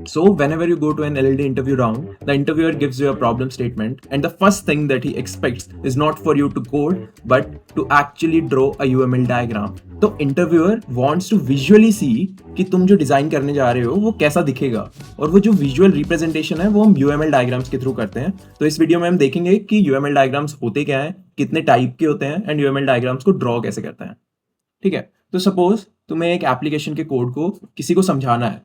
So, whenever you go to an LLD interview round, the interviewer gives you a problem statement, and the first thing that he expects is not for you to code, but to actually draw a UML diagram. तो interviewer wants to visually सी कि तुम जो design करने जा रहे हो वो कैसा दिखेगा, और वो जो विजुअल रिप्रेजेंटेशन है वो हम यूएमएल डायग्राम्स के थ्रू करते हैं. तो इस वीडियो में हम देखेंगे कि यूएमएल डायग्राम्स होते क्या हैं, कितने टाइप के होते हैं, एंड यूएमएल डायग्राम्स को ड्रॉ कैसे करते हैं. ठीक है. तो सपोज तुम्हें एक एप्लीकेशन के कोड को किसी को समझाना है.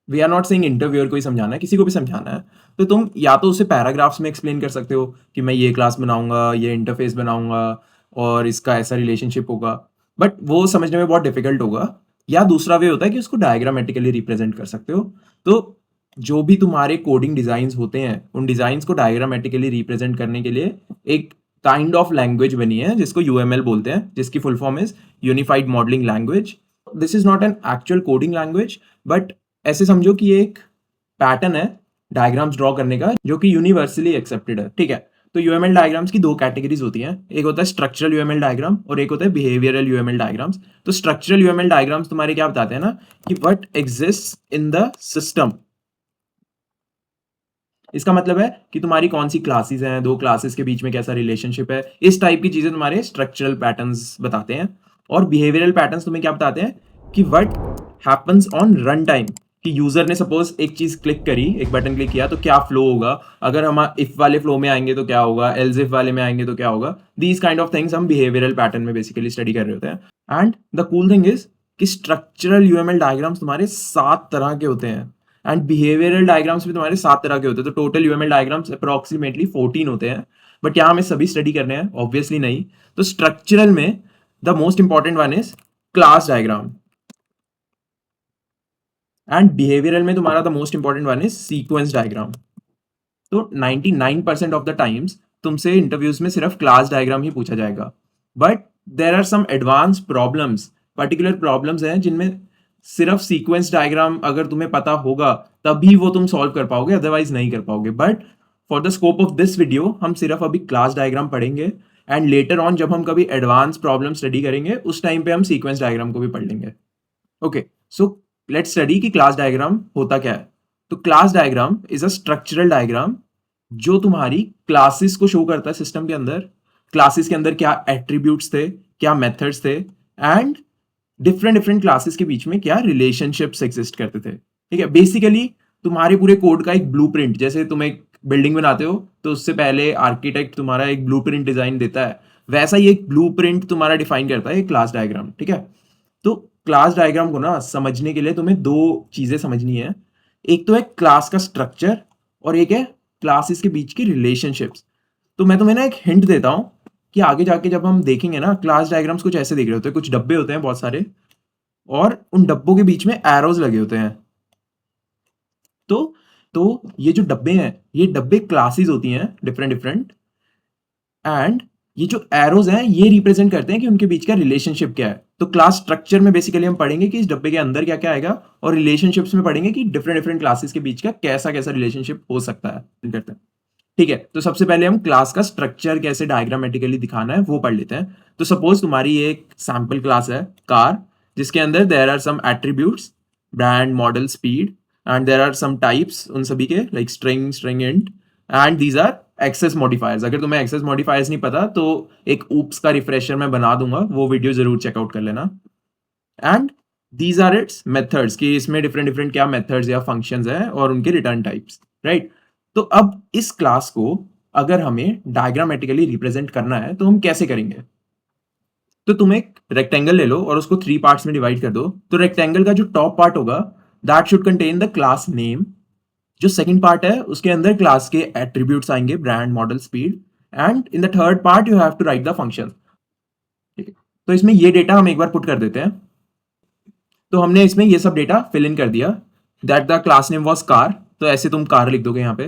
We are not saying interviewer को ही समझाना है, किसी को भी समझाना है. तो तुम या तो उसे पैराग्राफ्स में एक्सप्लेन कर सकते हो कि मैं ये क्लास बनाऊंगा, ये इंटरफेस बनाऊंगा, और इसका ऐसा रिलेशनशिप होगा, बट वो समझने में बहुत डिफिकल्ट होगा. या दूसरा वे होता है कि उसको डायग्रामेटिकली रिप्रेजेंट कर सकते हो. तो जो भी तुम्हारे कोडिंग डिजाइन्स होते हैं उन डिजाइन्स को डायग्रामेटिकली रिप्रेजेंट करने के लिए एक काइंड ऑफ लैंग्वेज बनी है जिसको यूएमएल बोलते हैं, जिसकी full form is unified modelling language. This is not an actual coding language, but ऐसे समझो कि ये एक पैटर्न है डायग्राम्स ड्रॉ करने का जो कि यूनिवर्सली एक्सेप्टेड है. ठीक है. तो यूएमएल डायग्राम्स की दो कैटेगरीज होती हैं. एक होता है स्ट्रक्चरल यूएमएल डायग्राम और एक होता है बिहेवियरल यूएमएल डायग्राम्स. तो स्ट्रक्चरल यूएमएल डायग्राम्स तुम्हारे क्या बताते हैं ना, कि what exist in the system. इसका मतलब है कि तुम्हारी कौन सी क्लासेस हैं, दो क्लासेस के बीच में कैसा रिलेशनशिप है, इस टाइप की चीजें तुम्हारे स्ट्रक्चरल पैटर्न्स बताते हैं. और बिहेवियरल पैटर्न्स तुम्हें क्या बताते हैं कि what happens on run time, कि यूजर ने सपोज एक चीज क्लिक करी, एक बटन क्लिक किया तो क्या फ्लो होगा, अगर हम इफ वाले फ्लो में आएंगे तो क्या होगा, एल्स इफ वाले में आएंगे तो क्या होगा. दीज काइंड ऑफ थिंग्स हम बिहेवियरल पैटर्न में बेसिकली स्टडी कर रहे होते हैं. And the cool thing is कि स्ट्रक्चरल यूएमएल डायग्राम्स तुम्हारे 7 तरह के होते हैं एंड बिहेवियरल डायग्राम्स भी तुम्हारे 7 तरह के होते हैं. तो टोटल यूएमएल डायग्राम्स अप्रोक्सीमेटली 14 होते हैं, बट यहाँ हमें सभी स्टडी करने हैं ऑब्वियसली नहीं. तो स्ट्रक्चरल में the most important one is class diagram, and behavioural में तुम्हारा the most important one is sequence diagram. तो 99% ऑफ द टाइम्स तुमसे इंटरव्यूज में सिर्फ क्लास डायग्राम ही पूछा जाएगा, but there are some advance problems, particular problems हैं जिनमें सिर्फ सीक्वेंस डायग्राम अगर तुम्हें पता होगा तभी वो तुम सॉल्व कर पाओगे, अदरवाइज नहीं कर पाओगे. But for the scope of this video हम सिर्फ अभी क्लास डायग्राम पढ़ेंगे, एंड लेटर ऑन जब हम कभी एडवांस प्रॉब्लम स्टडी करेंगे उस टाइम पे हम सीक्वेंस डायग्राम को भी पढ़ लेंगे. ओके, सो लेट्स स्टडी कि क्लास डायग्राम होता क्या है. तो class diagram is a structural diagram जो तुम्हारी क्लासेस को शो करता है सिस्टम के अंदर. क्लासेस के अंदर क्या एट्रीब्यूट्स थे, क्या मेथड्स थे, एंड डिफरेंट डिफरेंट क्लासेस के बीच में क्या रिलेशनशिप्स एग्जिस्ट करते थे. ठीक है. बेसिकली तुम्हारे पूरे कोड का एक ब्लूप्रिंट, जैसे तुम एक बिल्डिंग बनाते हो तो उससे पहले आर्किटेक्ट तुम्हारा एक ब्लूप्रिंट डिजाइन देता है, वैसा ही एक ब्लूप्रिंट तुम्हारा डिफाइन करता है क्लास डायग्राम. ठीक है. तो क्लास डायग्राम को ना समझने के लिए तुम्हें दो चीजें समझनी है. एक तो है क्लास का स्ट्रक्चर और एक है क्लासेस के बीच की रिलेशनशिप्स. तो मैं तुम्हें ना एक हिंट देता हूं कि आगे जाके जब हम देखेंगे ना क्लास डायग्राम्स कुछ ऐसे दिख रहे होते हैं, कुछ डब्बे होते हैं बहुत सारे, और उन डब्बों के बीच में एरोज लगे होते हैं. तो ये जो डब्बे हैं ये डब्बे क्लासेस होती हैं डिफरेंट डिफरेंट, एंड ये जो एरोज हैं ये रिप्रेजेंट करते हैं कि उनके बीच का रिलेशनशिप क्या है. तो क्लास स्ट्रक्चर में बेसिकली हम पढ़ेंगे कि इस डब्बे के अंदर क्या क्या आएगा, और रिलेशनशिप्स में पढ़ेंगे कि डिफरेंट डिफरेंट क्लासेस के बीच का कैसा कैसा रिलेशनशिप हो सकता है करते हैं. ठीक है. तो सबसे पहले हम क्लास का स्ट्रक्चर कैसे डायग्रामेटिकली दिखाना है वो पढ़ लेते हैं. तो सपोज तुम्हारी एक सैंपल क्लास है कार, जिसके अंदर there are some attributes, brand, model, speed, and there are some types उन सभी के, like string, string int, and these are access modifiers. अगर तुम्हें एक्सेस मॉडिफायर्स नहीं पता तो एक ऊप्स का रिफ्रेशर मैं बना दूंगा, वो वीडियो जरूर चेकआउट कर लेना. And these are its methods, कि इसमें डिफरेंट डिफरेंट क्या मेथड्स या फंक्शंस हैं और उनके रिटर्न टाइप्स. राइट. तो अब इस क्लास को अगर हमें डायग्रामेटिकली रिप्रेजेंट करना है तो हम कैसे करेंगे. तो तुम एक रेक्टेंगल ले लो और उसको 3 पार्ट्स में डिवाइड कर दो. तो रेक्टेंगल का जो टॉप पार्ट होगा that should contain the class name. जो सेकंड पार्ट है उसके अंदर क्लास के एट्रीब्यूट्स आएंगे, brand, model, speed, and in the third part you have to write the function. ठीक है. तो इसमें ये डेटा हम एक बार पुट कर देते हैं. तो हमने इसमें ये सब डेटा फिल इन कर दिया. That the class name was car, तो ऐसे तुम कार लिख दोगे यहाँ पे.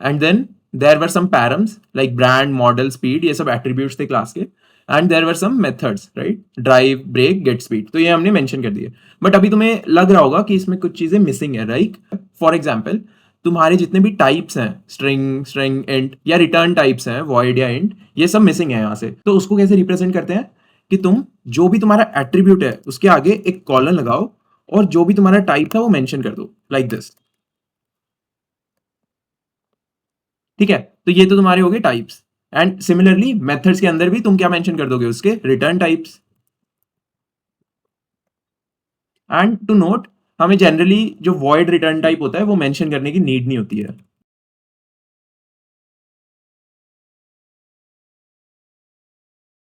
And then there were some params like brand, model, speed, ये सब एट्रीब्यूट्स थे क्लास के. And there were some methods, right, drive, brake, get speed, तो ये हमने मेंशन कर दिए. बट अभी तुम्हें लग रहा होगा कि इसमें कुछ चीजें मिसिंग है, राइट. फॉर एग्जाम्पल तुम्हारे जितने भी टाइप्स हैं, स्ट्रिंग, स्ट्रिंग इंट या रिटर्न टाइप्स हैं, वॉइड या इंट, ये सब मिसिंग है यहाँ से. तो उसको कैसे रिप्रेजेंट करते हैं कि तुम जो भी तुम्हारा एट्रीब्यूट है उसके आगे एक कॉलन लगाओ और जो भी तुम्हारा टाइप था वो मेंशन कर दो, लाइक दिस. ठीक है, तो ये तो तुम्हारे हो गए टाइप्स। एंड सिमिलरली मेथड्स के अंदर भी तुम क्या मेंशन कर दोगे, उसके return types. And to note, हमें जनरली जो वॉइड रिटर्न टाइप होता है वो मेंशन करने की नीड नहीं होती है।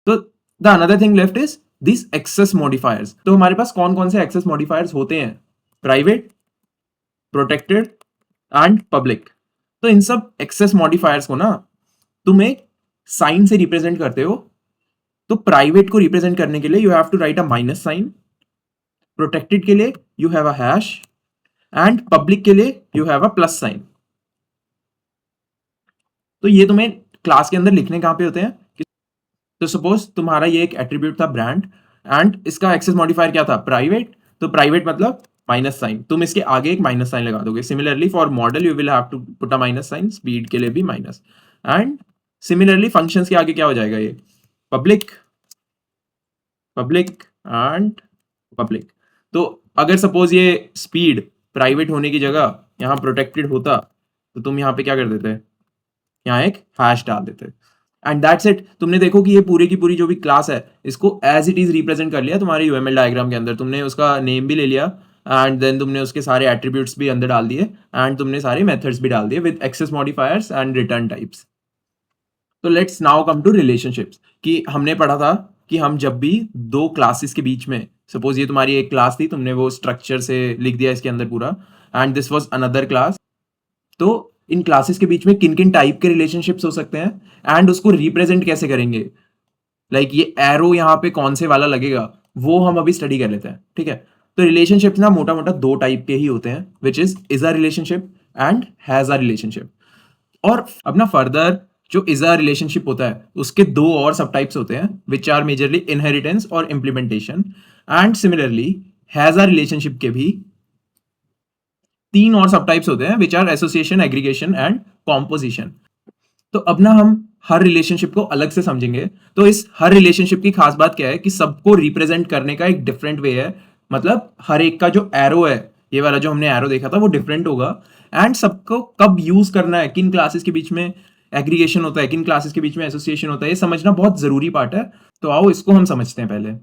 तो the another thing left is this access modifiers. तो हमारे पास कौन कौन से एक्सेस मॉडिफायर्स होते हैं? Private, protected and public. तो इन सब एक्सेस मॉडिफायर्स को ना तुम एक साइन से रिप्रेजेंट करते हो। तो प्राइवेट को रिप्रेजेंट करने के लिए you have to write a minus sign, protected के लिए you have a hash, and public के लिए you have a plus sign. तो ये तुम्हें क्लास के अंदर लिखने कहां पे होते हैं? तो सपोज तुम्हारा ये एक एट्रीब्यूट था ब्रांड, एंड इसका एक्सेस मॉडिफायर क्या था? प्राइवेट। तो प्राइवेट मतलब माइनस साइन, तुम इसके आगे एक माइनस साइन लगा दोगे। Similarly for model you will have to put a minus sign, speed के लिए भी माइनस। एंड सिमिलरली फंक्शंस के आगे क्या हो जाएगा? ये पब्लिक, पब्लिक एंड पब्लिक। तो अगर सपोज ये स्पीड प्राइवेट होने की जगह यहाँ प्रोटेक्टेड होता, तो तुम यहाँ पे क्या कर देते? यहाँ एक हैश डाल देते। And that's it. तुमने देखो कि ये पूरी की पूरी जो भी क्लास है इसको एज इट इज रिप्रेजेंट कर लिया तुम्हारे यूएमएल डायग्राम के अंदर। तुमने उसका नेम भी ले लिया, एंड देन तुमने उसके सारे एट्रीब्यूट्स भी अंदर डाल दिए, एंड तुमने सारे मेथड्स भी डाल दिए with access modifiers and return types. तो let's now come to relationships. कि हमने पढ़ा था कि हम जब भी दो क्लासेस के बीच में, सपोज ये तुम्हारी एक क्लास थी, तुमने वो स्ट्रक्चर से लिख दिया इसके अंदर पूरा, and this was another class. तो इन क्लासेस के बीच में किन किन टाइप के रिलेशनशिप्स हो सकते हैं एंड उसको रिप्रेजेंट कैसे करेंगे? ये एरो यहाँ पे कौन से वाला लगेगा, वो हम अभी स्टडी कर लेते हैं। ठीक है, तो रिलेशनशिप्स ना मोटा मोटा दो टाइप के ही होते हैं, which is a relationship and has a relationship. और अपना फर्दर जो इज अ रिलेशनशिप होता है उसके दो और सब टाइप्स होते हैं, विच आर मेजरली इनहेरिटेंस और implementation. And similarly has a relationship के भी तीन और सब टाइप्स होते हैं, which are association, aggregation and composition. तो अब ना हम हर रिलेशनशिप को अलग से समझेंगे। तो इस हर रिलेशनशिप की खास बात क्या है कि सबको रिप्रेजेंट करने का एक डिफरेंट वे है। मतलब हर एक का जो एरो है, ये वाला जो हमने एरो देखा था, वो डिफरेंट होगा। एंड सबको कब यूज करना है, किन क्लासेस के बीच में एग्रीगेशन होता है, किन क्लासेस के बीच में एसोसिएशन होता है, ये समझना बहुत जरूरी पार्ट है। तो आओ इसको हम समझते हैं पहले।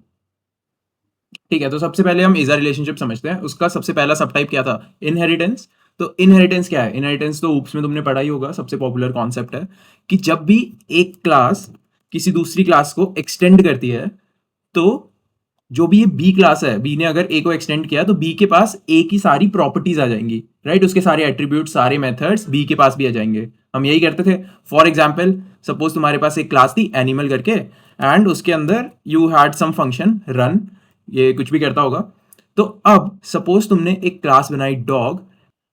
ठीक है, तो सबसे पहले हम इजा रिलेशनशिप समझते हैं। उसका सबसे पहला सब टाइप क्या था? इनहेरिटेंस। तो इनहेरिटेंस क्या है? इनहेरिटेंस तो ऊप्स में तुमने पढ़ा ही होगा, सबसे पॉपुलर कॉन्सेप्ट है कि जब भी एक क्लास किसी दूसरी क्लास को एक्सटेंड करती है, तो जो भी ये बी क्लास है, बी ने अगर ए को एक्सटेंड किया तो बी के पास ए की सारी प्रॉपर्टीज आ जाएंगी, राइट? उसके सारे एट्रीब्यूट, सारे मेथड्स बी के पास भी आ जाएंगे। हम यही करते थे। फॉर एग्जाम्पल, सपोज तुम्हारे पास एक क्लास थी एनिमल करके, एंड उसके अंदर you had some function run, ये कुछ भी करता होगा। तो अब सपोज तुमने एक क्लास बनाई डॉग,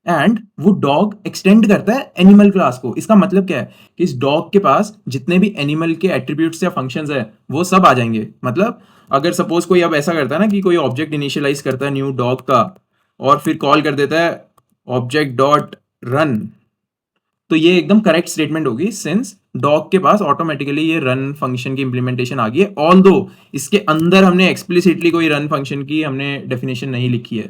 एंड वो डॉग एक्सटेंड करता है एनिमल क्लास को। इसका मतलब क्या है कि इस डॉग के पास जितने भी एनिमल के एट्रीब्यूट्स या फंक्शंस है वो सब आ जाएंगे। मतलब अगर सपोज कोई अब ऐसा करता है ना कि कोई ऑब्जेक्ट इनिशियलाइज करता है न्यू डॉग का, और फिर कॉल कर देता है ऑब्जेक्ट डॉट रन, तो ये एकदम करेक्ट स्टेटमेंट होगी, सिंस डॉग के पास ऑटोमेटिकली ये रन फंक्शन की इंप्लीमेंटेशन आ गई है। ऑल दो इसके अंदर हमने एक्सप्लिसिटली कोई रन फंक्शन की हमने डेफिनेशन नहीं लिखी है।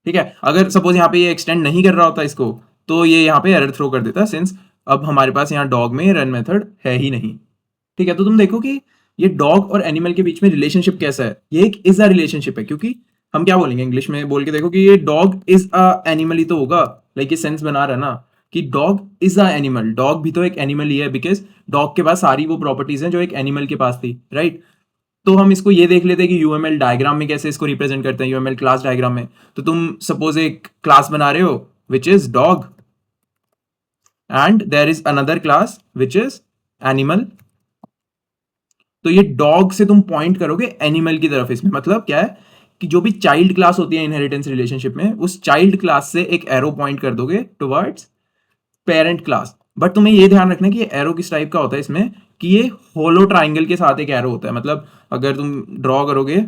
ठीक है, अगर सपोज यहाँ पे ये एक्सटेंड नहीं कर रहा होता इसको, तो ये यहाँ पे एरर थ्रो कर देता, सिंस अब हमारे पास यहाँ डॉग में रन मेथड है ही नहीं। ठीक है, तो तुम देखो कि ये डॉग और एनिमल के बीच में रिलेशनशिप कैसा है। ये एक इज अ रिलेशनशिप है, क्योंकि हम क्या बोलेंगे इंग्लिश में बोल के देखो कि ये डॉग इज अ एनिमल ही तो होगा। ये सेंस बना रहा है ना कि dog is a animal, dog भी तो एक एनिमल ही है, बिकॉज डॉग के पास सारी वो प्रॉपर्टीज हैं जो एक एनिमल के पास थी, राइट? तो हम इसको ये देख लेते हैं कि यूएमएल डायग्राम में कैसे इसको रिप्रेजेंट करते हैं, यूएमएल क्लास डायग्राम में। तो तुम सपोज एक क्लास बना रहे हो which is dog, and there is another class which is animal. तो ये डॉग से तुम पॉइंट करोगे एनिमल की तरफ। इसमें मतलब क्या है कि जो भी चाइल्ड क्लास होती है इनहेरिटेंस रिलेशनशिप में, उस चाइल्ड क्लास से एक एरो पॉइंट कर दोगे टुवर्ड्स पेरेंट क्लास। बट तुम्हें ये ध्यान रखना है कि ये एरो किस टाइप का होता है इसमें, कि ये होलो ट्राइंगल के साथ एक एरो होता है। मतलब अगर तुम ड्रॉ करोगे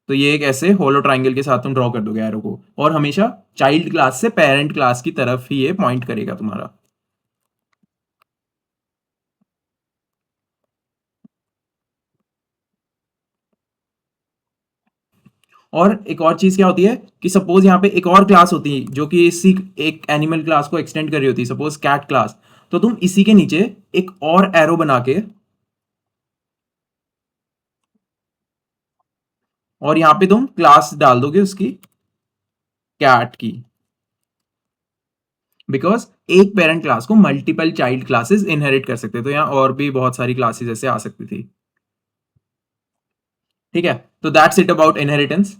तो ये एक ऐसे होलो ट्राइंगल के साथ तुम ड्रॉ कर दोगे एरो को, और हमेशा चाइल्ड क्लास से पेरेंट क्लास की तरफ ही ये पॉइंट करेगा तुम्हारा। और एक और चीज क्या होती है कि सपोज यहाँ पे एक और क्लास होती है जो कि इसी एक एनिमल क्लास को एक्सटेंड कर रही होती है, सपोज कैट क्लास। तो तुम इसी के नीचे एक और एरो बना के और यहां पे तुम क्लास डाल दोगे उसकी कैट की, बिकॉज एक पेरेंट क्लास को मल्टीपल चाइल्ड क्लासेस इनहेरिट कर सकते, तो यहां और भी बहुत सारी क्लासेस ऐसे आ सकती थी। ठीक है, तो दैट्स इट अबाउट इनहेरिटेंस।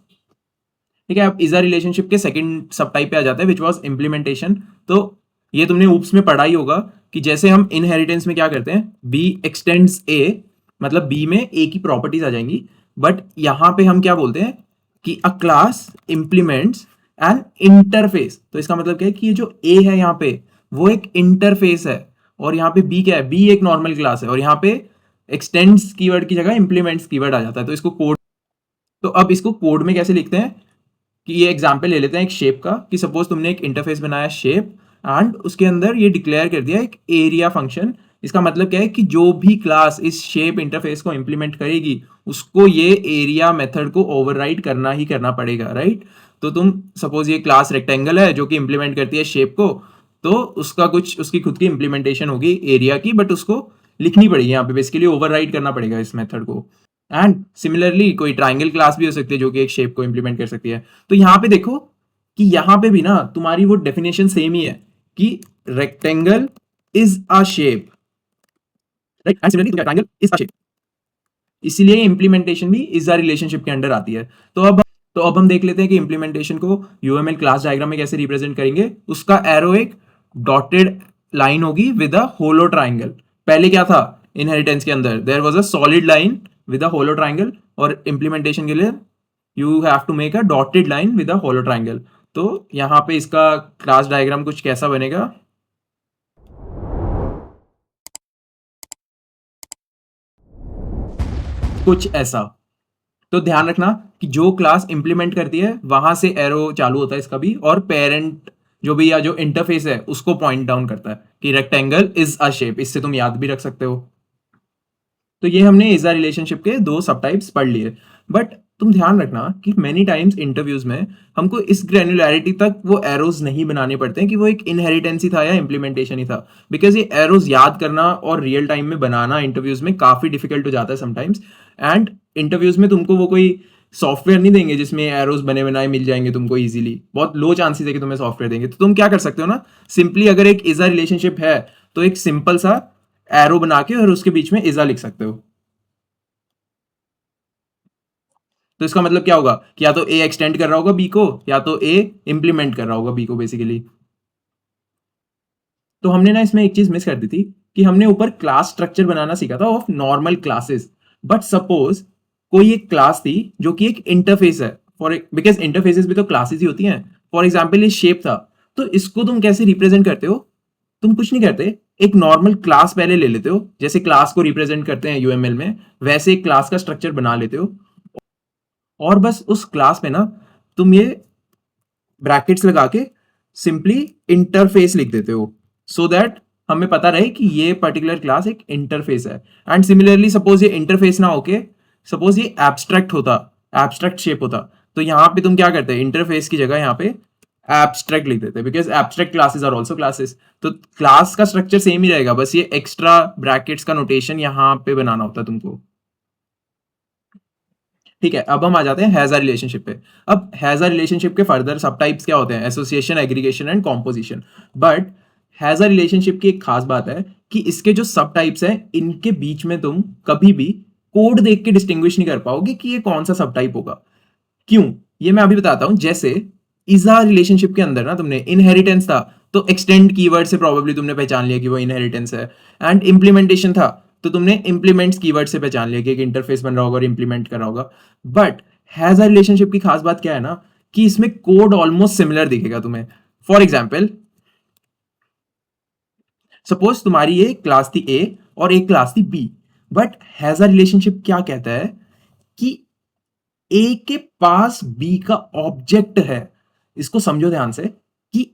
ठीक है, अब इजा रिलेशनशिप के सेकंड सब टाइप पे आ जाते हैं, विच वाज इम्प्लीमेंटेशन। तो ये तुमने ऊप्स में पढ़ा ही होगा कि जैसे हम इनहेरिटेंस में क्या करते हैं, बी एक्सटेंड्स ए, मतलब बी में ए की प्रॉपर्टीज आ जाएंगी, बट यहां पे हम क्या बोलते हैं कि अ क्लास इंप्लीमेंट्स एन इंटरफेस। तो इसका मतलब क्या है कि ये जो ए है यहाँ पे वो एक इंटरफेस है, और यहाँ पे बी क्या है, बी एक नॉर्मल क्लास है, और यहाँ पे एक्सटेंड्स कीवर्ड की जगह इंप्लीमेंट्स कीवर्ड आ जाता है। तो इसको कोड, तो अब इसको कोड में कैसे लिखते हैं कि ये एग्जाम्पल ले लेते हैं एक शेप का, कि सपोज तुमने एक इंटरफेस बनाया शेप, एंड उसके अंदर ये डिक्लेयर कर दिया एक एरिया फंक्शन। इसका मतलब क्या है कि जो भी क्लास इस शेप इंटरफेस को इंप्लीमेंट करेगी उसको ये एरिया मेथड को ओवरराइड करना ही करना पड़ेगा, राइट। तो तुम सपोज ये क्लास रेक्टेंगल है जो कि इंप्लीमेंट करती है शेप को, तो उसका कुछ उसकी खुद की इंप्लीमेंटेशन होगी एरिया की, बट उसको लिखनी पड़ेगी यहाँ पे, बेसिकली ओवरराइड करना पड़ेगा इस मेथड को। एंड सिमिलरली कोई ट्राइंगल क्लास भी हो सकती है जो कि एक शेप को इंप्लीमेंट कर सकती है। तो यहां पे देखो कि यहां पे भी ना तुम्हारी वो डेफिनेशन सेम ही है कि rectangle is a shape, right, and similarly triangle is a shape, इसीलिए इंप्लीमेंटेशन भी इज अ रिलेशनशिप के अंडर आती है। तो अब हम देख लेते हैं कि इंप्लीमेंटेशन को यूएमएल क्लास डायग्राम में कैसे रिप्रेजेंट करेंगे। उसका एरो एक डॉटेड लाइन होगी विद अ होलो ट्राइंगल। पहले क्या था इनहेरिटेंस के अंदर, there was a solid line with a hollow triangle, और इंप्लीमेंटेशन के लिए you have to make a dotted line with a hollow triangle. तो यहां पे इसका क्लास डायग्राम कुछ कैसा बनेगा, कुछ ऐसा। तो ध्यान रखना कि जो क्लास इंप्लीमेंट करती है वहां से एरो चालू होता है इसका भी, और पेरेंट जो भी या जो इंटरफेस है उसको पॉइंट डाउन करता है कि रेक्टेंगल इज अ शेप। इससे तुम याद भी रख सकते हो। तो ये हमने इजा रिलेशनशिप के दो सब टाइप्स पढ़ लिए। बट तुम ध्यान रखना कि मेनी टाइम्स इंटरव्यूज में हमको इस ग्रेन्युलैरिटी तक वो एरोज नहीं बनाने पड़ते हैं कि वो एक इनहेरिटेंसी था या इंप्लीमेंटेशन ही था, बिकॉज ये एरोज याद करना और रियल टाइम में बनाना इंटरव्यूज में काफी डिफिकल्ट हो जाता है समटाइम्स। एंड इंटरव्यूज में तुमको वो कोई सॉफ्टवेयर नहीं देंगे जिसमें एरोज बने बनाए मिल जाएंगे तुमको इजीली, बहुत लो चांसेस है कि तुम्हें सॉफ्टवेयर देंगे। तो तुम क्या कर सकते हो ना, सिंपली अगर एक इजा रिलेशनशिप है तो एक सिंपल सा एरो बना के और उसके बीच में इजा लिख सकते हो। तो इसका मतलब क्या होगा कि या तो ए एक्सटेंड कर रहा होगा बी को, या तो ए इंप्लीमेंट कर रहा होगा बी को बेसिकली। तो हमने ना इसमें एक चीज मिस कर दी थी कि हमने ऊपर क्लास स्ट्रक्चर बनाना सीखा था of normal classes, but suppose कोई एक क्लास थी जो कि एक इंटरफेस है, फॉर बिकॉज इंटरफेसेस भी तो क्लासेस ही होती हैं। फॉर एग्जाम्पल ये शेप था, तो इसको तुम कैसे रिप्रेजेंट करते हो, तुम कुछ नहीं करते, एक नॉर्मल क्लास पहले ले लेते हो, जैसे क्लास को रिप्रेजेंट करते हैं यूएमएल में वैसे एक क्लास का स्ट्रक्चर बना लेते हो, और बस उस क्लास में ना तुम ये ब्रैकेट्स लगा के सिंपली इंटरफेस लिख देते हो, सो दैट हमें पता रहे कि ये पर्टिकुलर क्लास एक इंटरफेस है। एंड सिमिलरली सपोज ये इंटरफेस ना होके सपोज ये एब्स्ट्रैक्ट होता, एब्स्ट्रैक्ट शेप होता, तो यहां पे तुम क्या करते हैं, इंटरफेस की जगह यहाँ पे एब्स्ट्रैक्ट लिख देते हैं, because abstract classes are also classes. तो क्लास का स्ट्रक्चर सेम ही रहेगा, बस ये एक्स्ट्रा ब्रैकेट्स का नोटेशन यहाँ पे बनाना होता है तुमको। ठीक है, अब हम आ जाते हैं हैजा रिलेशनशिप पे। अब हैजा रिलेशनशिप के फर्दर सब टाइप्स क्या होते हैं, association, aggregation and composition. But हैजा रिलेशनशिप की एक खास बात है कि इसके जो सब टाइप्स हैं इनके बीच में तुम कभी भी कोड देख के डिस्टिंग्विश नहीं कर पाओगे कि ये कौन सा सब टाइप होगा। क्यों, ये मैं अभी बताता हूं। जैसे इजा रिलेशनशिप के अंदर ना तुमने इनहेरिटेंस था, तो एक्सटेंड कीवर्ड से प्रोबेबली तुमने पहचान लिया कि वो इनहेरिटेंस है। एंड इंप्लीमेंटेशन था तो तुमने इंप्लीमेंट्स कीवर्ड से पहचान लिया कि एक इंटरफेस बन रहा होगा और इंप्लीमेंट कर रहा होगा। बट हैज अ रिलेशनशिप की खास बात क्या है ना कि इसमें कोड ऑलमोस्ट सिमिलर दिखेगा तुम्हें। फॉर एग्जाम्पल सपोज तुम्हारी ये क्लास थी ए और एक क्लास थी B, but has a relationship क्या कहता है कि ए के पास बी का ऑब्जेक्ट है। इसको समझो ध्यान से कि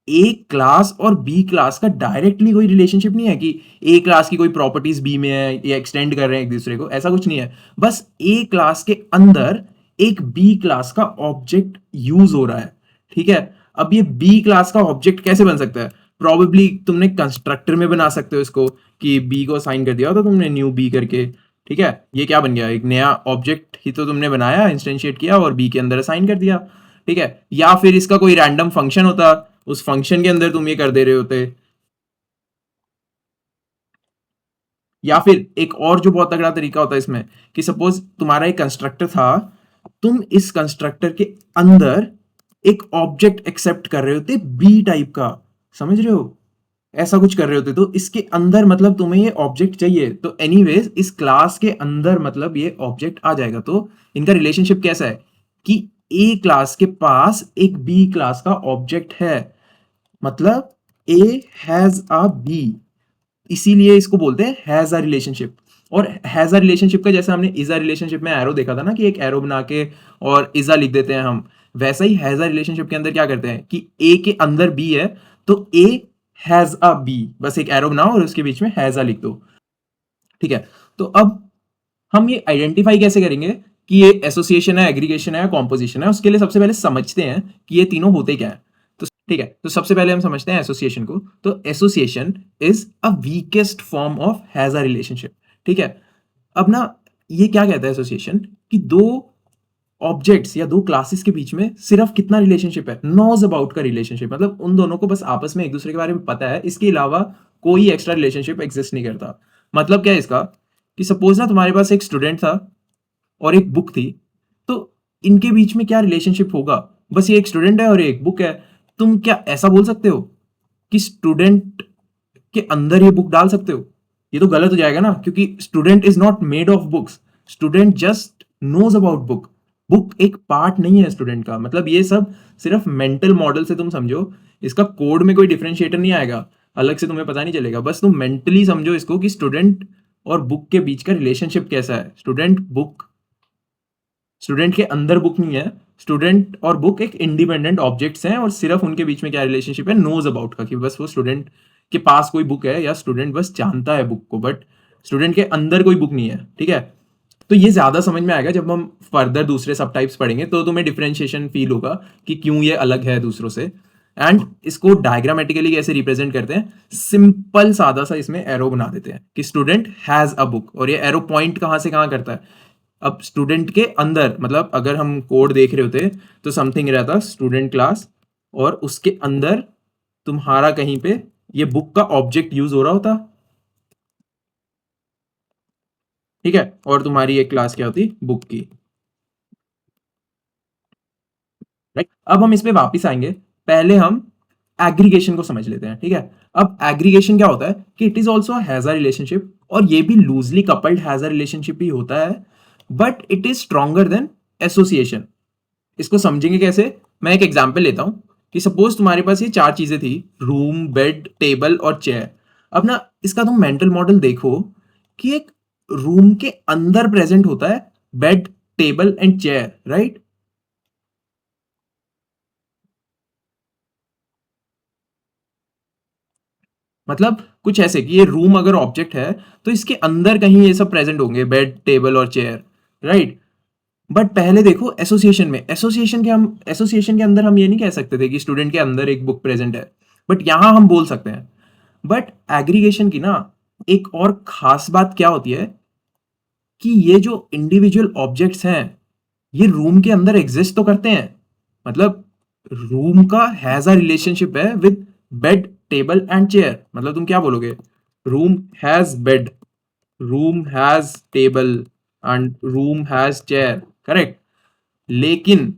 ए क्लास और बी क्लास का डायरेक्टली कोई रिलेशनशिप नहीं है कि ए क्लास की कोई प्रॉपर्टीज बी में है या एक्सटेंड कर रहे हैं एक दूसरे को, ऐसा कुछ नहीं है। बस ए क्लास के अंदर एक बी क्लास का ऑब्जेक्ट यूज हो रहा है। ठीक है, अब ये बी क्लास का ऑब्जेक्ट कैसे बन सकता है, प्रॉबेबली तुमने कंस्ट्रक्टर में बना सकते हो इसको कि बी को असाइन कर दिया तो तुमने न्यू बी करके, ठीक है, ये क्या बन गया, एक नया ऑब्जेक्ट ही तो तुमने बनाया, इंस्टेंशिएट किया और बी के अंदर असाइन कर दिया, ठीक है। या फिर इसका कोई रैंडम फंक्शन होता, उस फंक्शन के अंदर तुम ये कर दे रहे होते। या फिर एक और जो बहुत तगड़ा तरीका होता है इसमें, कि सपोज तुम्हारा एक कंस्ट्रक्टर था, तुम इस कंस्ट्रक्टर के अंदर एक ऑब्जेक्ट एक्सेप्ट कर रहे होते बी टाइप का, समझ रहे हो, ऐसा कुछ कर रहे होते, तो इसके अंदर मतलब तुम्हें ये ऑब्जेक्ट चाहिए, तो एनीवेज इस क्लास के अंदर मतलब ये ऑब्जेक्ट आ जाएगा। तो इनका रिलेशनशिप कैसा है कि ए क्लास के पास एक बी क्लास का ऑब्जेक्ट है, मतलब ए हैज अ बी, इसीलिए इसको बोलते हैं हैज अ रिलेशनशिप। और हैज अ रिलेशनशिप का जैसे हमने इज अ रिलेशनशिप में एरो देखा था ना, कि एक एरो बना के और इज अ लिख देते हैं हम, वैसा ही हैज अ रिलेशनशिप के अंदर क्या करते हैं कि ए के अंदर बी है, तो ए हैज अ बी, बस एक एरो बनाओ और उसके बीच में हैज अ लिख दो, ठीक है। तो अब हम ये आइडेंटिफाई कैसे करेंगे कि ये एसोसिएशन है, एग्रीगेशन है या कॉम्पोजिशन है, उसके लिए सबसे पहले समझते हैं कि ये तीनों होते क्या है। तो ठीक है, तो सबसे पहले हम समझते हैं एसोसिएशन को। तो association is a weakest form of has a relationship, ठीक है। अब ना ये क्या कहता है एसोसिएशन, कि दो ऑब्जेक्ट्स या दो क्लासेस के बीच में सिर्फ कितना रिलेशनशिप है, नोज अबाउट का रिलेशनशिप, मतलब उन दोनों को बस आपस में एक दूसरे के बारे में पता है, इसके अलावा कोई एक्स्ट्रा रिलेशनशिप एग्जिस्ट नहीं करता। मतलब क्या है इसका, कि सपोज ना तुम्हारे पास एक स्टूडेंट था और एक बुक थी, तो इनके बीच में क्या रिलेशनशिप होगा, बस ये एक स्टूडेंट है और एक बुक है। तुम क्या ऐसा बोल सकते हो कि स्टूडेंट के अंदर ये बुक डाल सकते हो? ये तो गलत हो जाएगा ना, क्योंकि student is not made of books, student just knows about book, book एक पार्ट नहीं है स्टूडेंट का। मतलब ये सब सिर्फ मेंटल मॉडल से तुम समझो, इसका कोड में कोई डिफरेंशिएटर नहीं आएगा, अलग से तुम्हें पता नहीं चलेगा, बस तुम मेंटली समझो इसको कि स्टूडेंट और बुक के बीच का रिलेशनशिप कैसा है। स्टूडेंट के अंदर बुक नहीं है, स्टूडेंट और बुक एक इंडिपेंडेंट ऑब्जेक्ट्स हैं, और सिर्फ उनके बीच में क्या रिलेशनशिप है, नोज अबाउट का, कि बस वो स्टूडेंट के पास कोई बुक है या स्टूडेंट बस जानता है बुक को, बट स्टूडेंट के अंदर कोई बुक नहीं है, ठीक है। तो ये ज्यादा समझ में आएगा जब हम फर्दर दूसरे सब टाइप्स पढ़ेंगे, तो तुम्हें डिफरेंशिएशन फील होगा कि क्यों ये अलग है दूसरों से। एंड इसको डायग्रामेटिकली कैसे रिप्रेजेंट करते हैं, सिंपल सादा सा इसमें एरो बना देते हैं कि स्टूडेंट हैज अ बुक, और ये एरो पॉइंट कहां से कहां करता है, अब स्टूडेंट के अंदर, मतलब अगर हम कोड देख रहे होते तो समथिंग रहता स्टूडेंट क्लास, और उसके अंदर तुम्हारा कहीं पे ये बुक का ऑब्जेक्ट यूज हो रहा होता, ठीक है, और तुम्हारी एक क्लास क्या होती, बुक की, राइट। अब हम इस पे वापस आएंगे, पहले हम एग्रीगेशन को समझ लेते हैं, ठीक है। अब एग्रीगेशन क्या होता है कि it is also has a relationship, और ये भी loosely coupled has a relationship ही होता है, but it is stronger than association. इसको समझेंगे कैसे, मैं एक एग्जांपल लेता हूं कि सपोज तुम्हारे पास ये चार चीजें थी, रूम, बेड, टेबल और चेयर। अब ना इसका तुम मेंटल मॉडल देखो कि एक रूम के अंदर प्रेजेंट होता है bed, table and chair, right. मतलब कुछ ऐसे कि ये रूम अगर ऑब्जेक्ट है तो इसके अंदर कहीं ये सब प्रेजेंट होंगे, बेड, टेबल और चेयर, राइट। बट पहले देखो एसोसिएशन में, एसोसिएशन के अंदर हम ये नहीं कह सकते थे कि स्टूडेंट के अंदर एक बुक प्रेजेंट है, बट यहां हम बोल सकते हैं। बट एग्रीगेशन की ना एक और खास बात क्या होती है कि ये जो इंडिविजुअल ऑब्जेक्ट्स हैं ये रूम के अंदर एग्जिस्ट तो करते हैं, मतलब रूम का हैज अ रिलेशनशिप है with bed, table and chair. मतलब तुम क्या बोलोगे, room has bed, room has table and room has chair, correct. लेकिन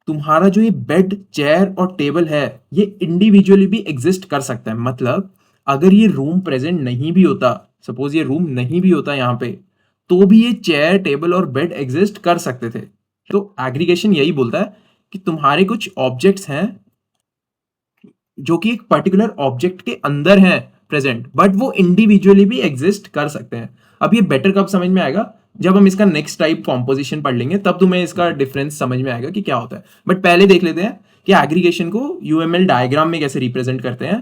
तुम्हारा जो ये बेड, चेयर और टेबल है ये इंडिविजुअली भी एग्जिस्ट कर सकता है। मतलब अगर ये रूम प्रेजेंट नहीं भी होता, सपोज ये रूम नहीं भी होता यहाँ पे, तो भी ये चेयर, टेबल और बेड एग्जिस्ट कर सकते थे। तो एग्रीगेशन यही बोलता है कि तुम्हारे कुछ ऑब्जेक्ट्स हैं जो कि एक पर्टिकुलर ऑब्जेक्ट के अंदर हैं प्रेजेंट, बट वो इंडिविजुअली भी एग्जिस्ट कर सकते हैं। अब ये बेटर कब समझ में आएगा, जब हम इसका नेक्स्ट टाइप कॉम्पोजिशन पढ़ लेंगे, तब तुम्हें इसका डिफरेंस समझ में आएगा कि क्या होता है। बट पहले देख लेते हैं कि एग्रीगेशन को यूएमएल डायग्राम में कैसे रिप्रेजेंट करते हैं।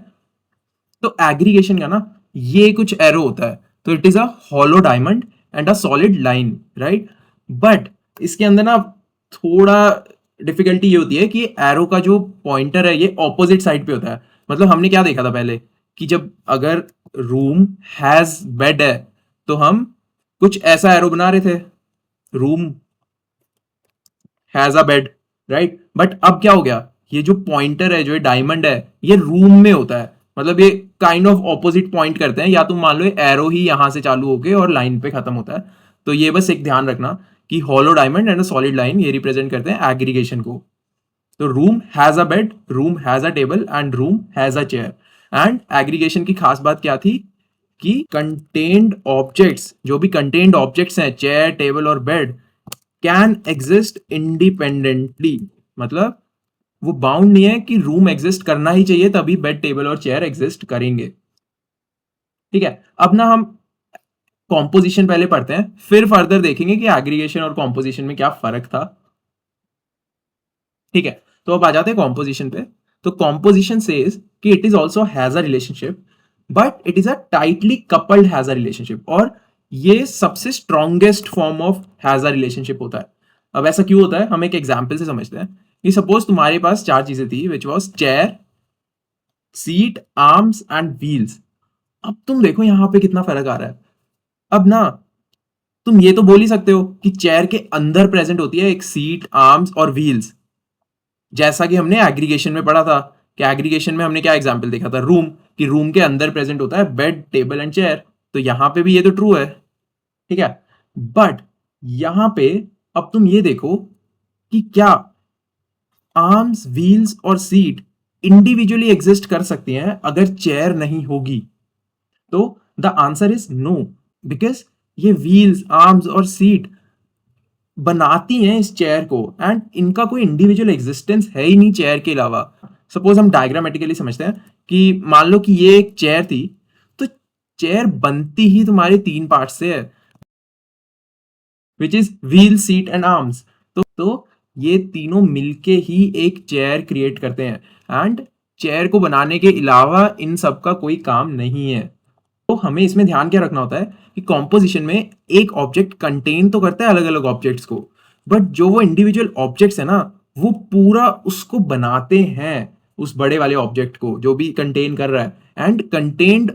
तो एग्रीगेशन का ना ये कुछ एरो होता है, तो it is a hollow diamond and a solid line, right. But इसके अंदर ना थोड़ा डिफिकल्टी ये होती है कि एरो का जो पॉइंटर है ये ऑपोजिट साइड पे होता है। मतलब हमने क्या देखा था पहले कि जब अगर रूम हैज बेड है तो हम कुछ ऐसा एरो बना रहे थे, room has a bed, right. But अब क्या हो गया, ये जो पॉइंटर है, जो ये डायमंड है, ये रूम में होता है। मतलब ये काइंड ऑफ ऑपोजिट पॉइंट करते हैं, या तुम मान लो एरो ही यहां से चालू होके और लाइन पे खत्म होता है। तो ये बस एक ध्यान रखना कि hollow diamond and solid line ये रिप्रेजेंट करते हैं एग्रीगेशन को। तो room has a bed, room has a table and room has a chair. And aggregation की खास बात क्या थी कि कंटेन्ड ऑब्जेक्ट्स, जो भी कंटेन्ड ऑब्जेक्ट्स हैं, चेयर टेबल और बेड, कैन एग्जिस्ट इंडिपेंडेंटली। मतलब वो बाउंड नहीं है कि रूम एग्जिस्ट करना ही चाहिए तभी बेड टेबल और चेयर एग्जिस्ट करेंगे। ठीक है, अब ना हम कॉम्पोजिशन पहले पढ़ते हैं, फिर फर्दर देखेंगे कि एग्रीगेशन और कॉम्पोजिशन में क्या फर्क था। ठीक है, तो अब आ जाते हैं कॉम्पोजिशन पे। तो कॉम्पोजिशन सेज कि it is also has a relationship, but it is a tightly coupled has a relationship, और ये सबसे strongest form of has a relationship होता है। अब ऐसा क्यों होता है, हम एक एग्जाम्पल से समझते हैं कि सपोज तुम्हारे पास चार चीजें थी, which was chair, seat, arms and wheels. अब तुम देखो यहां पे कितना फर्क आ रहा है। अब ना तुम ये तो बोल ही सकते हो कि चेयर के अंदर प्रेजेंट होती है एक सीट, आर्म्स और व्हील्स, जैसा कि हमने एग्रीगेशन में पढ़ा था। कि एग्रीगेशन में हमने क्या एग्जाम्पल देखा था, रूम, कि रूम के अंदर प्रेजेंट होता है बेड, टेबल एंड चेयर। तो यहां पे भी ये तो ट्रू है। ठीक है, बट यहां पे अब तुम ये देखो कि क्या आर्म्स, व्हील्स और सीट इंडिविजुअली एग्जिस्ट कर सकती हैं अगर चेयर नहीं होगी। तो the answer is no, because ये व्हील्स, आर्म्स और सीट बनाती हैं इस चेयर को, एंड इनका कोई इंडिविजुअल एग्जिस्टेंस है ही नहीं चेयर के अलावा। सपोज हम डायग्रामेटिकली समझते हैं कि मान लो कि ये एक चेयर थी, तो चेयर बनती ही तुम्हारे तीन पार्ट से है, which is wheel, seat and arms. तो ये तीनों मिलके ही एक चेयर क्रिएट करते हैं, एंड चेयर को बनाने के अलावा इन सब का कोई काम नहीं है। तो हमें इसमें ध्यान क्या रखना होता है कि कॉम्पोजिशन में एक ऑब्जेक्ट कंटेन तो करता है अलग अलग ऑब्जेक्ट्स को, बट जो वो इंडिविजुअल ऑब्जेक्ट्स है ना, वो पूरा उसको बनाते हैं, उस बड़े वाले ऑब्जेक्ट को जो भी कंटेन कर रहा है। एंड कंटेन्ड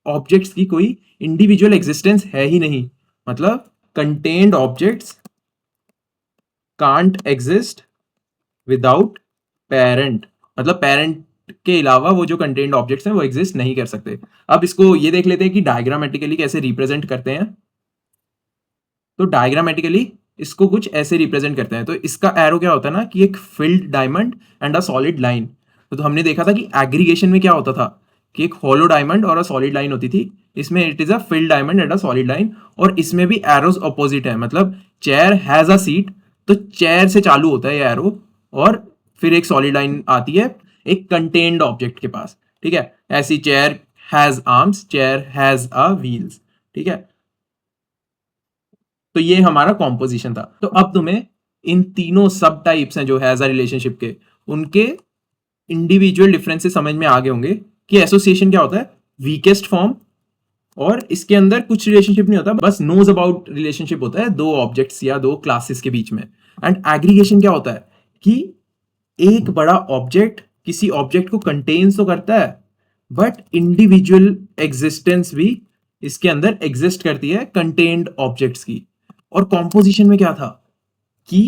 ऑब्जेक्ट्स की कोई इंडिविजुअल एग्जिस्टेंस है ही नहीं। मतलब contained objects can't exist without parent. मतलब पेरेंट के अलावा वो जो कंटेन्ड ऑब्जेक्ट्स हैं वो एग्जिस्ट नहीं कर सकते। अब इसको ये देख लेते हैं कि डायग्रामेटिकली कैसे रिप्रेजेंट करते हैं। तो डायग्रामेटिकली इसको कुछ ऐसे रिप्रेजेंट करते हैं। तो इसका एरो क्या होता है ना कि एक field diamond and a solid line. तो हमने देखा था कि एग्रीगेशन में क्या होता था कि एक हॉलो डायमंड और अ सॉलिड लाइन होती थी। इसमें it is a field diamond and a solid line, और इसमें भी एरोज अपोजिट है। मतलब चेयर हैज अ सीट, तो चेयर से चालू होता है ये एरो, और फिर एक सॉलिड लाइन आती है एक कंटेन्ड ऑब्जेक्ट के पास। ठीक है, ऐसी chair has arms, chair has a wheels. ठीक है, तो ये हमारा कॉम्पोजिशन था। तो अब तुम्हें इन तीनों सब टाइप्स हैं जो हैज अ रिलेशनशिप के, उनके इंडिविजुअल डिफरेंसेस समझ में आ गए होंगे कि एसोसिएशन क्या होता है, वीकेस्ट फॉर्म, और इसके अंदर कुछ रिलेशनशिप नहीं होता, बस नोज अबाउट रिलेशनशिप होता है दो ऑब्जेक्ट्स या दो क्लासेस के बीच में। एंड एग्रीगेशन क्या होता है कि एक बड़ा ऑब्जेक्ट किसी ऑब्जेक्ट को कंटेन्स तो करता है, बट इंडिविजुअल एग्जिस्टेंस भी इसके अंदर एग्जिस्ट करती है कंटेन्ड ऑब्जेक्ट्स की। और कॉम्पोजिशन में क्या था कि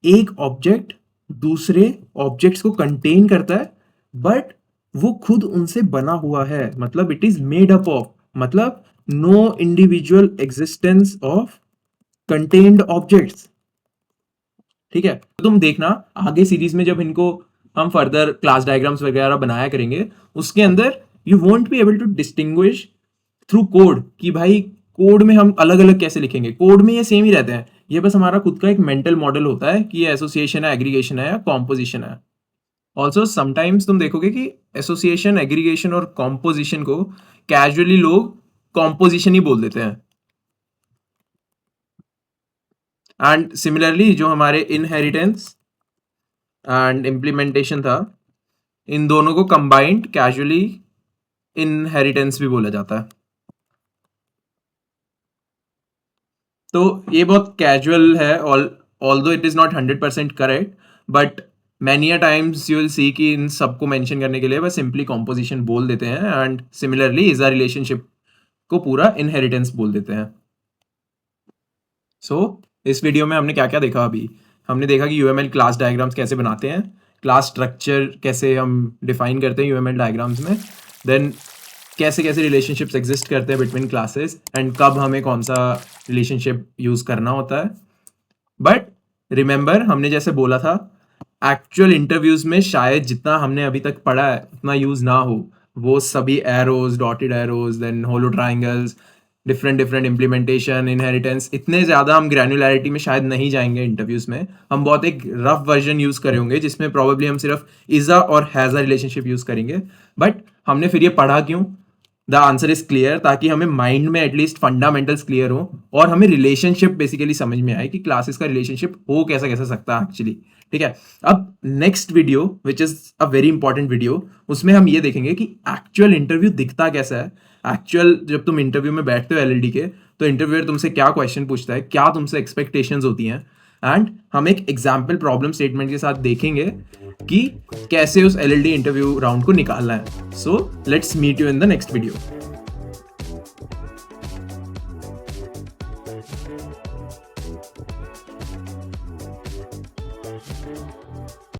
एक ऑब्जेक्ट दूसरे ऑब्जेक्ट्स को कंटेन करता है, बट वो खुद उनसे बना हुआ है। मतलब it is made up of, मतलब no individual existence of contained objects. ठीक है, तो तुम देखना आगे सीरीज में जब इनको हम फर्दर क्लास डायग्राम्स वगैरह बनाया करेंगे, उसके अंदर you won't be able to distinguish through code कि भाई कोड में हम अलग अलग कैसे लिखेंगे। कोड में ये सेम ही रहते हैं, ये बस हमारा खुद का एक मेंटल मॉडल होता है कि ये एसोसिएशन है, एग्रीगेशन है या कॉम्पोजिशन है। ऑल्सो समटाइम्स तुम देखोगे कि एसोसिएशन, एग्रीगेशन और कॉम्पोजिशन को कैजुअली लोग कॉम्पोजिशन ही बोल देते हैं। एंड सिमिलरली जो हमारे इनहेरिटेंस एंड इम्प्लीमेंटेशन था, इन दोनों को कंबाइंड कैजुअली इनहेरिटेंस भी बोला जाता है। तो ये बहुत कैजुअल है, all although it is not 100% correct, but many a times you will see कि इन सबको मेंशन करने के लिए बस सिंपली कॉम्पोजिशन बोल देते हैं and similarly is a relationship को पूरा इनहेरिटेंस बोल देते हैं. सो इस वीडियो में हमने क्या क्या देखा अभी. हमने देखा कि यूएमएल क्लास डायग्राम्स कैसे बनाते हैं, क्लास स्ट्रक्चर कैसे हम डिफाइन करते हैं यूएमएल डायग्राम्स में, देन कैसे कैसे रिलेशनशिप्स एग्जिस्ट करते हैं बिटवीन क्लासेस एंड कब हमें कौन सा रिलेशनशिप यूज करना होता है. बट रिमेंबर, हमने जैसे बोला था, एक्चुअल इंटरव्यूज में शायद जितना हमने अभी तक पढ़ा है उतना यूज ना हो. वो सभी arrows, dotted arrows, then hollow triangles, different different implementation, inheritance, इतने ज़्यादा हम ग्रैनुलैरिटी में शायद नहीं जाएंगे इंटरव्यूज में. हम बहुत एक रफ वर्जन यूज़ करेंगे जिसमें प्रॉब्लली हम सिर्फ इज़ अ और हैज़ अ रिलेशनशिप यूज़ करेंगे. बट हमने फिर ये पढ़ा क्यों? द आंसर इज क्लियर, ताकि हमें माइंड में एटलीस्ट फंडामेंटल्स क्लियर हो और हमें रिलेशनशिप बेसिकली समझ में आए कि क्लासेस का रिलेशनशिप हो कैसा कैसा सकता है एक्चुअली. ठीक है. अब next video which is a very important video, उसमें हम ये देखेंगे कि एक्चुअल इंटरव्यू दिखता कैसा है. एक्चुअल जब तुम इंटरव्यू में बैठते हो एलएलडी के, तो इंटरव्यूअर तुमसे क्या क्वेश्चन पूछता है, क्या तुमसे एक्सपेक्टेशंस होती हैं, एंड हम एक एग्जाम्पल प्रॉब्लम स्टेटमेंट के साथ देखेंगे कि कैसे उस एलएलडी इंटरव्यू राउंड को निकालना है. So let's meet you in the next video.